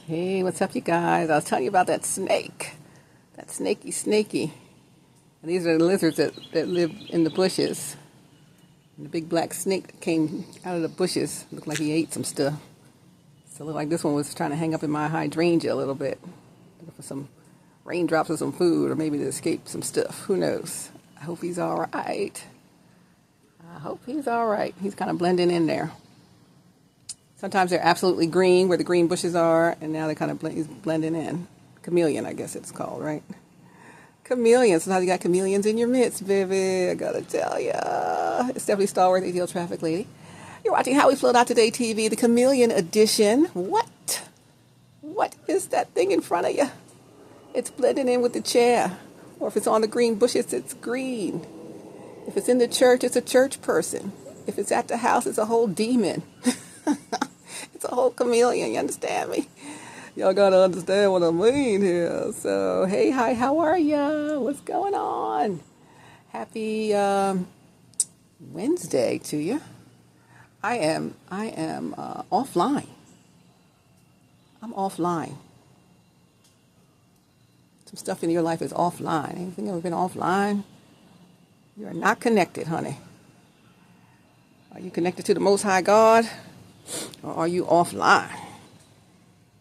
Hey, what's up, you guys? I was telling you about that snake. That snaky. And these are the lizards that live in the bushes. And the big black snake that came out of the bushes looked like he ate some stuff. So it looked like this one was trying to hang up in my hydrangea a little bit. Looking for some raindrops or some food, or maybe to escape some stuff. Who knows? I hope he's all right. He's kind of blending in there. Sometimes they're absolutely green where the green bushes are, and now they're kind of he's blending in. Chameleon, I guess it's called, right? Chameleon. Sometimes you got chameleons in your midst, baby. I gotta tell ya. It's definitely Stallworth, AtlTrafficLady. You're watching HowWeFlow.Today-TV, the Chameleon edition. What? What is that thing in front of you? It's blending in with the chair. Or if it's on the green bushes, it's green. If it's in the church, it's a church person. If it's at the house, it's a whole demon. It's a whole chameleon, you understand me? Y'all gotta understand what I mean here. So, hey, hi, how are ya? What's going on? Happy Wednesday to you. I am offline. I'm offline. Some stuff in your life is offline. Anything ever been offline? You are not connected, honey. Are you connected to the Most High God? Or are you offline?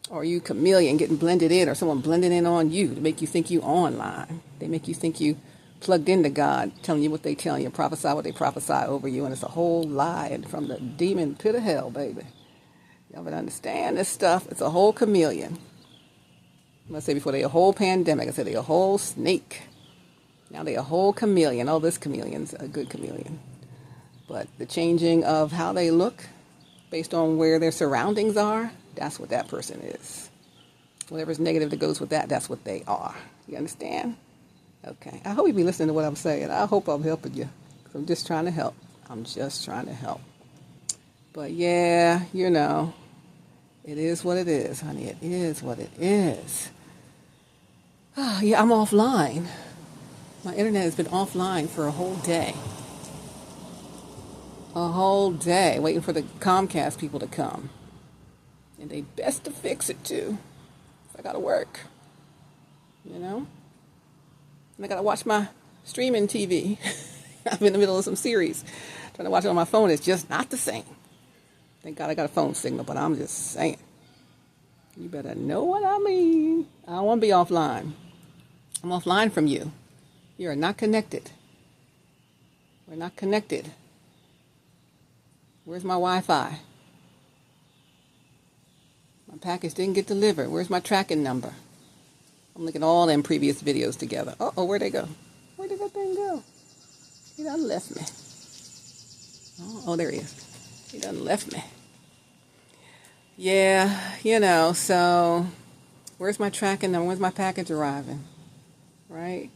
Or are you chameleon getting blended in, or someone blending in on you to make you think you online? They make you think you plugged into God, telling you what they tell you, prophesy what they prophesy over you, and it's a whole lie and from the demon pit of hell, baby. Y'all better understand this stuff. It's a whole chameleon. I say before they a whole pandemic, I said they a whole snake. Now they a whole chameleon. Oh, this chameleon's a good chameleon. But the changing of how they look based on where their surroundings are, that's what that person is. Whatever's negative that goes with that, that's what they are. You understand? Okay. I hope you be listening to what I'm saying. I hope I'm helping you. I'm just trying to help. But yeah, it is what it is, honey. It is what it is. Yeah, I'm offline. My internet has been offline for a whole day. Waiting for the Comcast people to come. And they best to fix it, too. I gotta work. And I gotta watch my streaming TV. I'm in the middle of some series. Trying to watch it on my phone. It's just not the same. Thank God I got a phone signal, but I'm just saying. You better know what I mean. I don't want to be offline. I'm offline from you. You are not connected. We're not connected. Where's my Wi-Fi? My package didn't get delivered. Where's my tracking number? I'm looking at all them previous videos together. Uh-oh, where'd they go? Where did that thing go? He done left me. Oh, there he is. He done left me. Yeah, so where's my tracking number? Where's my package arriving? Right?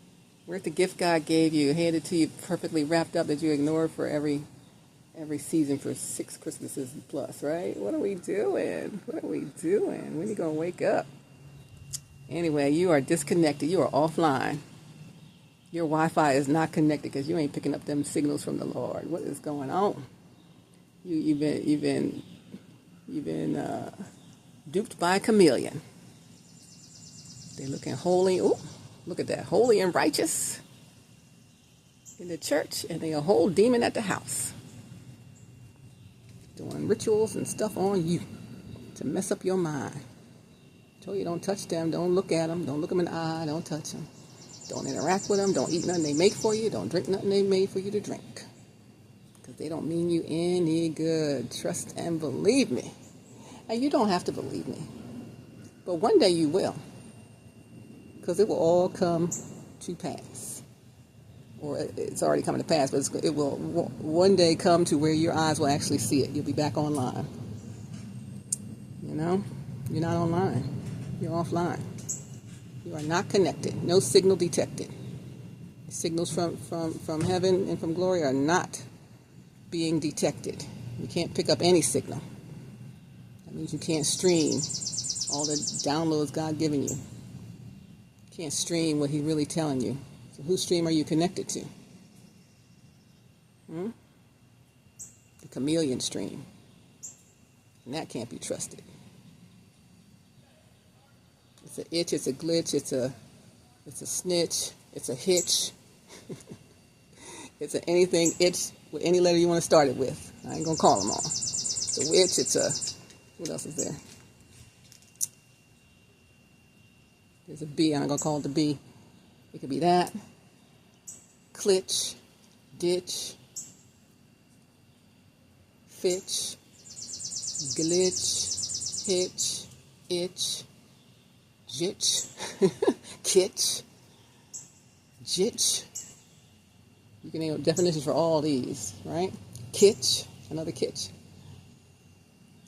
Where's the gift God gave you, handed to you perfectly wrapped up that you ignored for every season for 6 Christmases plus, right? What are we doing? When are you going to wake up? Anyway, you are disconnected. You are offline. Your Wi-Fi is not connected because you ain't picking up them signals from the Lord. What is going on? You've been duped by a chameleon. They're looking holy. Ooh, look at that. Holy and righteous in the church, and they a whole demon at the house. Doing rituals and stuff on you to mess up your mind. Told you don't touch them, don't look at them, don't look them in the eye, don't touch them. Don't interact with them, don't eat nothing they make for you, don't drink nothing they made for you to drink. Because they don't mean you any good. Trust and believe me. And you don't have to believe me. But one day you will. Because it will all come to pass. Or it's already coming to pass, but it will one day come to where your eyes will actually see it. You'll be back online. You're not online. You're offline. You are not connected. No signal detected. Signals from heaven and from glory are not being detected. You can't pick up any signal. That means you can't stream all the downloads God given you. You can't stream what He's really telling you. So whose stream are you connected to? The chameleon stream. And that can't be trusted. It's an itch, it's a glitch, it's a snitch, it's a hitch. It's a anything itch with any letter you want to start it with. I ain't gonna call them all. It's a witch, it's a, what else is there? There's a B, I'm not gonna call it the B. It could be that. Clitch, ditch, fitch, glitch, hitch, itch, jitch, kitch, jitch. You can name definitions for all these, right? Kitch, another kitch.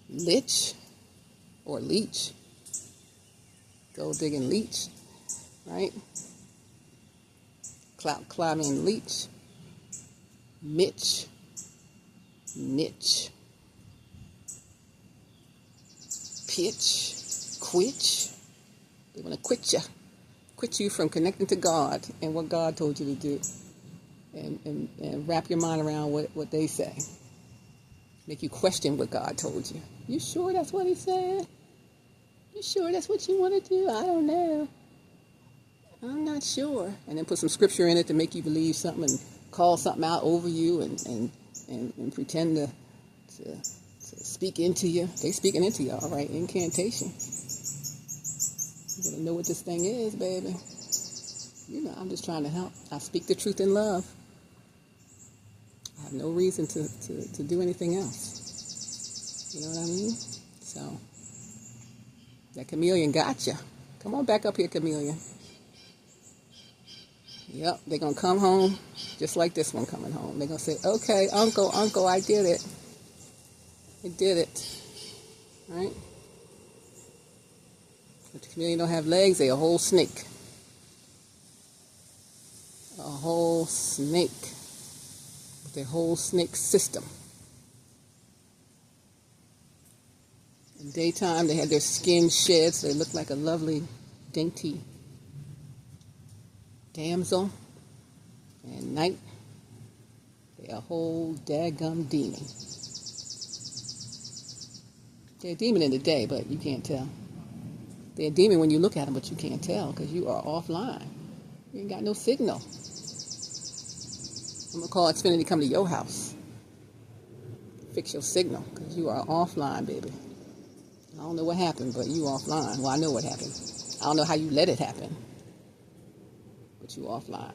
Lich or leech. Gold digging leech, right? Clout climbing leech. Mitch, niche. Pitch, quitch. They want to quit you. Quit you from connecting to God and what God told you to do. And wrap your mind around what they say. Make you question what God told you. You sure that's what he said? You sure that's what you want to do? I don't know. I'm not sure. And then put some scripture in it to make you believe something and call something out over you and pretend to speak into you. They speaking into you, all right. Incantation. You gotta know what this thing is, baby. You know, I'm just trying to help. I speak the truth in love. I have no reason to do anything else. You know what I mean? So, that chameleon got you. Come on back up here, chameleon. Yep, they're going to come home just like this one coming home. They're going to say, okay, uncle, I did it. I did it. Right? If the chameleon don't have legs, they're a whole snake. A whole snake. With their whole snake system. In daytime, they had their skin shed, so they looked like a lovely, dainty damsel. And night, they're a whole daggum demon. They're a demon in the day, but you can't tell. They're a demon when you look at them, but you can't tell because you are offline. You ain't got no signal. I'm going to call Xfinity come to your house. Fix your signal because you are offline, baby. I don't know what happened, but you offline. Well, I know what happened. I don't know how you let it happen, but you offline.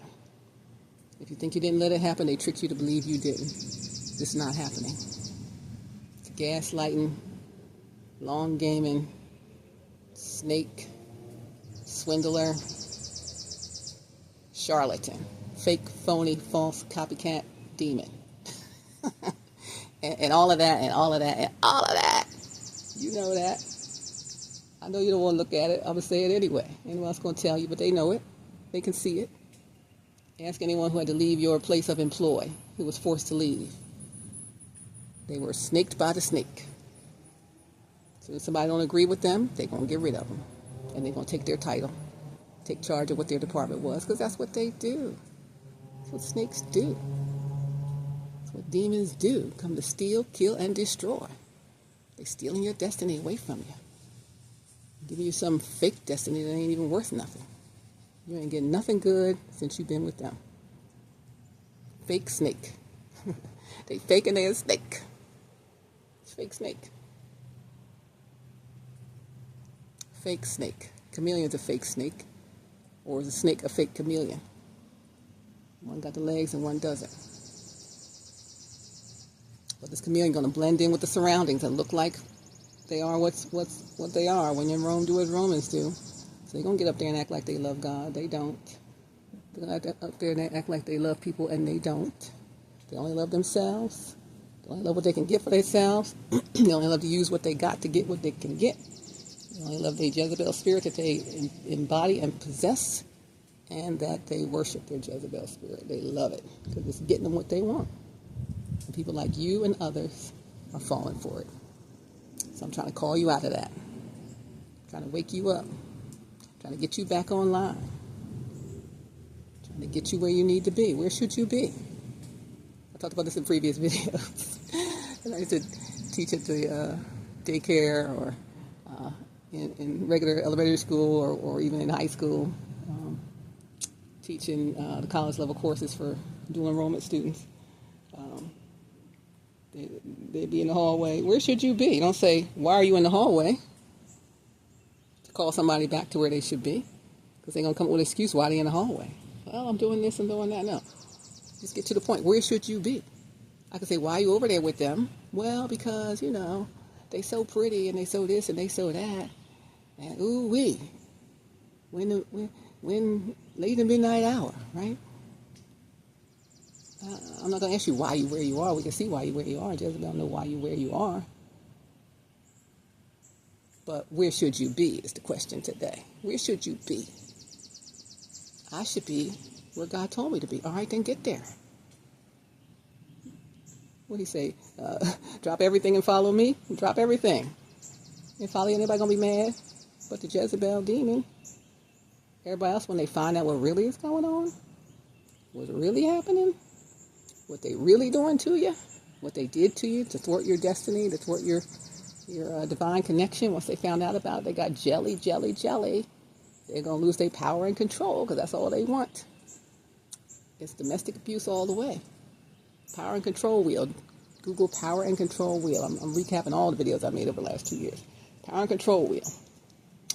If you think you didn't let it happen, they tricked you to believe you didn't. This is not happening. It's gaslighting, long gaming, snake, swindler, charlatan, fake, phony, false, copycat, demon. and all of that, and all of that, and all of that. You know that. I know you don't want to look at it. I'm going to say it anyway. Anyone else going to tell you, but they know it. They can see it. Ask anyone who had to leave your place of employ, who was forced to leave. They were snaked by the snake. So if somebody don't agree with them, they're going to get rid of them. And they're going to take their title, take charge of what their department was, because that's what they do. That's what snakes do. That's what demons do. Come to steal, kill, and destroy. They're stealing your destiny away from you. Giving you some fake destiny that ain't even worth nothing. You ain't getting nothing good since you've been with them. Fake snake. They faking they a snake. It's fake snake. Fake snake. Chameleon's a fake snake. Or is a snake a fake chameleon? One got the legs and one doesn't. But this chameleon going to blend in with the surroundings and look like they are what they are when in Rome do what Romans do. So they're going to get up there and act like they love God. They don't. They're going to up there and act like they love people, and they don't. They only love themselves. They only love what they can get for themselves. They only love to use what they got to get what they can get. They only love their Jezebel spirit that they embody and possess, and that they worship their Jezebel spirit. They love it because it's getting them what they want. And people like you and others are falling for it. So I'm trying to call you out of that. I'm trying to wake you up. I'm trying to get you back online. I'm trying to get you where you need to be. Where should you be? I talked about this in previous videos. And I used to teach at the daycare or in regular elementary school or even in high school, teaching the college level courses for dual enrollment students. They'd be in the hallway. Where should you be? Don't say, why are you in the hallway? To call somebody back to where they should be. Because they're going to come up with an excuse why they're in the hallway. Well, I'm doing this and doing that. No. Just get to the point. Where should you be? I could say, why are you over there with them? Well, because, they so pretty and they so this and they so that. And ooh-wee. When late in the midnight hour, right? I'm not going to ask you why you where you are. We can see why you where you are. Jezebel know why you where you are. But where should you be is the question today. Where should you be? I should be where God told me to be. All right, then get there. What do you say? Drop everything and follow me? Drop everything. And follow you, anybody going to be mad? But the Jezebel demon. Everybody else, when they find out what really is going on, what's really happening, what they really doing to you, what they did to you to thwart your destiny, to thwart your divine connection. Once they found out about it, they got jelly. They're going to lose their power and control because that's all they want. It's domestic abuse all the way. Power and control wheel. Google power and control wheel. I'm recapping all the videos I made over the last 2 years. Power and control wheel.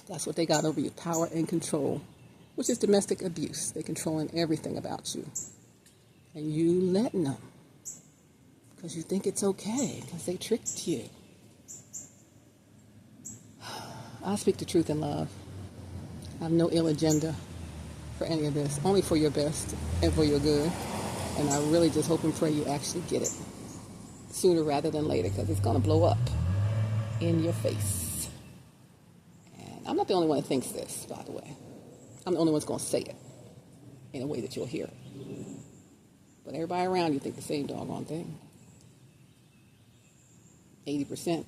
That's what they got over you. Power and control, which is domestic abuse. They're controlling everything about you. And you letting them because you think it's okay because they tricked you. I speak the truth in love. I have no ill agenda for any of this, only for your best and for your good. And I really just hope and pray you actually get it sooner rather than later because it's going to blow up in your face. And I'm not the only one that thinks this, by the way. I'm the only one that's going to say it in a way that you'll hear it. But everybody around you think the same doggone thing. 80%,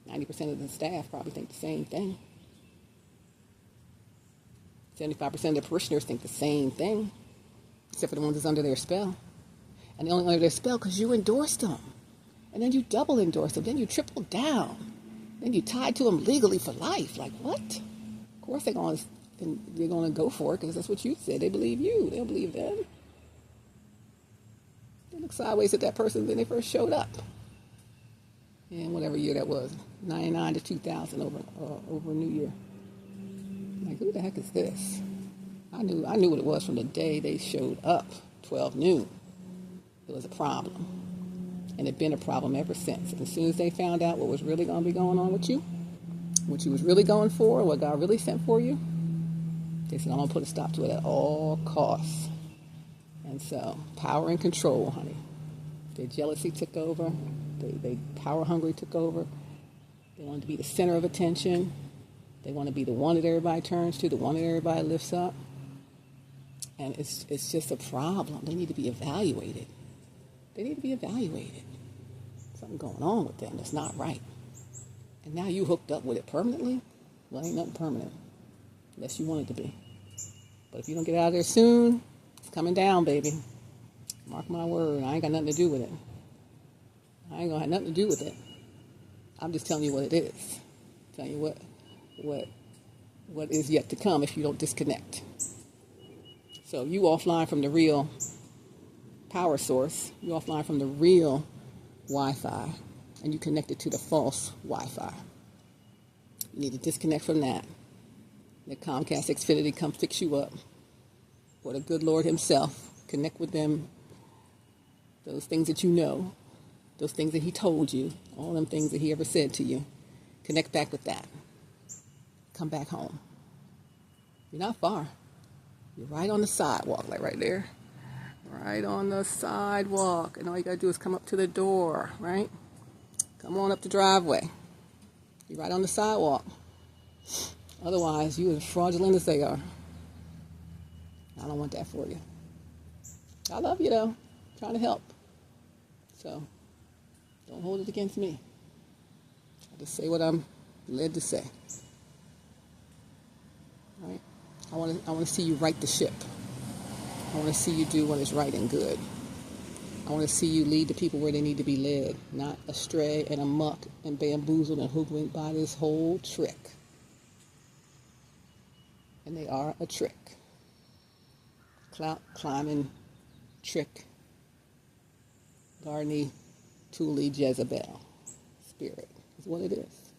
90% of the staff probably think the same thing. 75% of the parishioners think the same thing, except for the ones that's under their spell. And they're only under their spell because you endorsed them. And then you double endorse them. Then you triple down. Then you tied to them legally for life. Like, what? Of course they're going to go for it because that's what you said. They believe you. They don't believe them. They look sideways at that person when they first showed up. In whatever year that was, 99 to 2000 over New Year. Like, who the heck is this? I knew what it was from the day they showed up, 12 noon. It was a problem. And it's been a problem ever since. And as soon as they found out what was really going to be going on with you, what you was really going for, what God really sent for you, they said, I'm going to put a stop to it at all costs. And so, power and control, honey. Their jealousy took over. They power hungry took over. They wanted to be the center of attention. They want to be the one that everybody turns to, the one that everybody lifts up. And it's just a problem. They need to be evaluated. They need to be evaluated. Something going on with them that's not right. And now you hooked up with it permanently? Well, ain't nothing permanent. Unless you want it to be. But if you don't get out of there soon, it's coming down, baby. Mark my word. I ain't got nothing to do with it. I ain't going to have nothing to do with it. I'm just telling you what it is. Telling you what is yet to come if you don't disconnect. So you offline from the real power source. You offline from the real Wi-Fi. And you connected to the false Wi-Fi. You need to disconnect from that. Let Comcast Xfinity come fix you up. Or the good Lord himself. Connect with them. Those things that you know. Those things that he told you. All them things that he ever said to you. Connect back with that. Come back home. You're not far. You're right on the sidewalk, like right there. Right on the sidewalk. And all you got to do is come up to the door, right? Come on up the driveway. You're right on the sidewalk. Otherwise, you're as fraudulent as they are. I don't want that for you. I love you, though. I'm trying to help. So, don't hold it against me. I just say what I'm led to say. Right? I want to see you right the ship. I want to see you do what is right and good. I want to see you lead the people where they need to be led, not astray and amok and bamboozled and hoodwinked by this whole trick. And they are a trick. Clout climbing trick. Gardening, Thule, Jezebel spirit is what it is.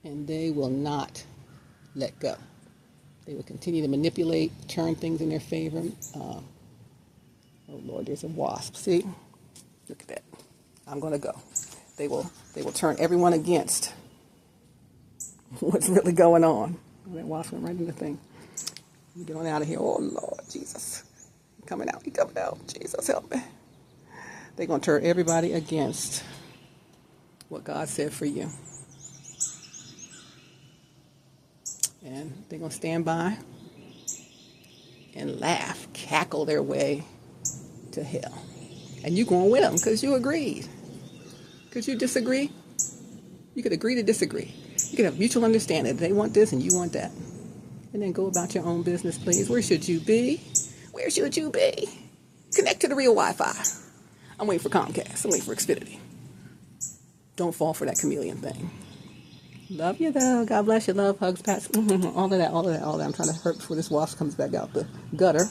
And they will not let go. They will continue to manipulate, turn things in their favor. Oh Lord, there's a wasp. See? Look at that. I'm going to go. They will turn everyone against what's really going on. Oh, that wasp went right in the thing. Let me get on out of here. Oh Lord, Jesus. He's coming out. He's coming out. Jesus, help me. They're going to turn everybody against what God said for you. And they're going to stand by and laugh, cackle their way to hell. And you're going with them because you agreed. Because you disagree. You could agree to disagree. You could have mutual understanding. They want this and you want that. And then go about your own business, please. Where should you be? Where should you be? Connect to the real Wi-Fi. I'm waiting for Comcast. I'm waiting for Xfinity. Don't fall for that chameleon thing. Love you, though. God bless you. Love, hugs, pats. All of that. I'm trying to hurt before this wasp comes back out the gutter.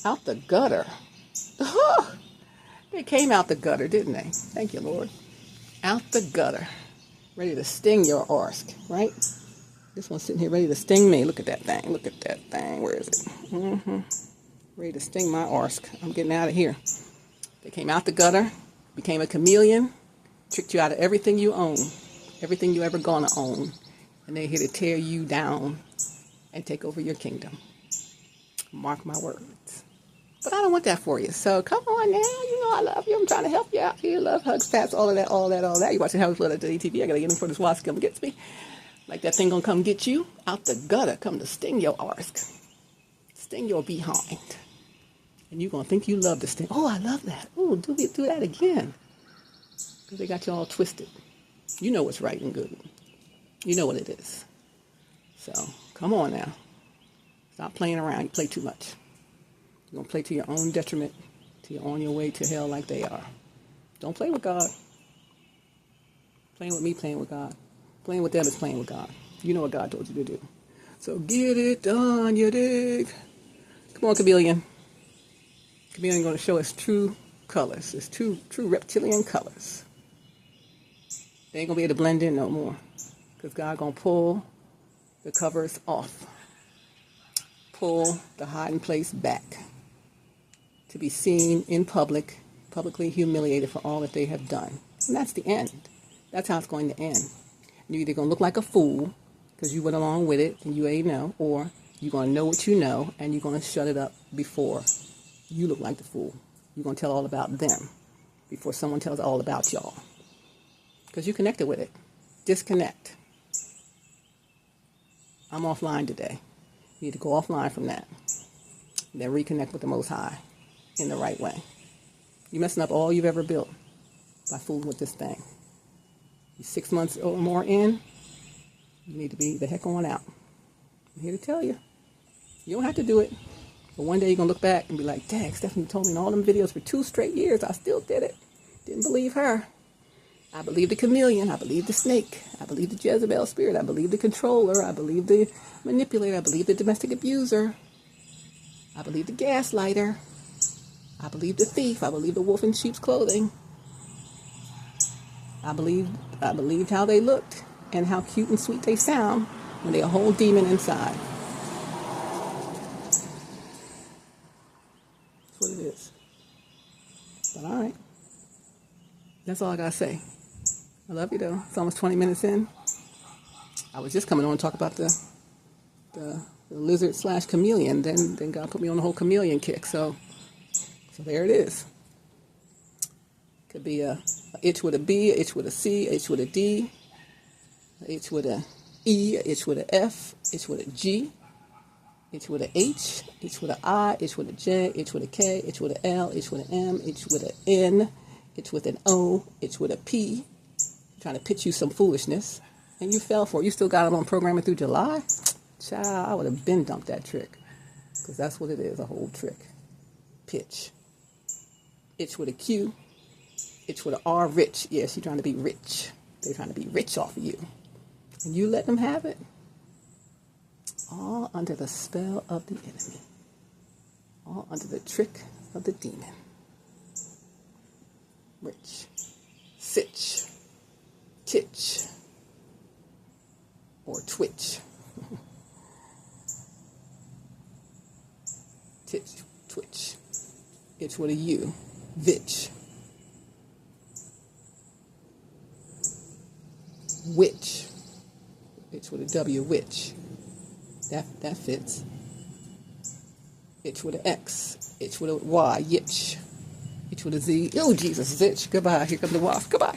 Out the gutter. They came out the gutter, didn't they? Thank you, Lord. Out the gutter. Ready to sting your arse, right? This one's sitting here ready to sting me. Look at that thing. Look at that thing. Where is it? Ready to sting my arse. I'm getting out of here. They came out the gutter, became a chameleon, tricked you out of everything you own, everything you ever gonna own. And they're here to tear you down and take over your kingdom. Mark my words. But I don't want that for you. So come on now. You know I love you. I'm trying to help you out here. Love, hugs, pats, all of that. You're watching HowWeFlow.Today-TV. I got to get in before this wasp comes and gets me. Like that thing going to come get you out the gutter. Come to sting your arse. Sting your behind. And you're going to think you love this thing. Oh, I love that. Oh, do that again. Because they got you all twisted. You know what's right and good. You know what it is. So come on now. Stop playing around. You play too much. You're going to play to your own detriment till you're on your way to hell like they are. Don't play with God. Playing with me, playing with God. Playing with them is playing with God. You know what God told you to do. So get it done, you dig? Come on, Chameleon. Chameleon going to show us true colors. It's true reptilian colors. They ain't going to be able to blend in no more. Because God going to pull the covers off. Pull the hiding place back. To be seen in public, publicly humiliated for all that they have done. And that's the end. That's how it's going to end. You're either going to look like a fool because you went along with it and you ain't know, or you're going to know what you know and you're going to shut it up before you look like the fool. You're going to tell all about them before someone tells all about y'all. Because you connected with it. Disconnect. I'm offline today. You need to go offline from that. Then reconnect with the Most High in the right way. You're messing up all you've ever built by fooling with this thing. You're 6 months or more in, you need to be the heck on out. I'm here to tell you. You don't have to do it. But one day you're going to look back and be like, dang, Stephanie told me in all them videos for 2 straight years, I still did it. Didn't believe her. I believe the chameleon. I believe the snake. I believe the Jezebel spirit. I believe the controller. I believe the manipulator. I believe the domestic abuser. I believe the gaslighter. I believe the thief. I believe the wolf in sheep's clothing. I believed how they looked and how cute and sweet they sound when they're a whole demon inside. That's what it is. But all right. That's all I got to say. I love you, though. It's almost 20 minutes in. I was just coming on to talk about the lizard/chameleon. Then God put me on the whole chameleon kick. So there it is. Could be a H with a B, a H with a C, a H with a D, a H with a E, a H with a F, H with a G, H with a H, H with a I, H with a J, H with a K, H with a L, H with an M, H with an N, H with an O, H with a P. Trying to pitch you some foolishness, and you fell for it. You still got them on programming through July? Child, I would have been dumped that trick. Because that's what it is, a whole trick. Pitch. H with a Q. H with an R, rich. Yeah, she's trying to be rich. They're trying to be rich off of you. And you let them have it. all under the spell of the enemy, all under the trick of the demon. Witch, sitch, titch, or twitch. Titch, twitch. Itch with a U, vitch. Witch, itch with a W, witch. That fits. Itch with an X, itch with a Y, yitch. Itch with a Z. Oh, Jesus, itch. Goodbye. Here comes the wasp. Goodbye.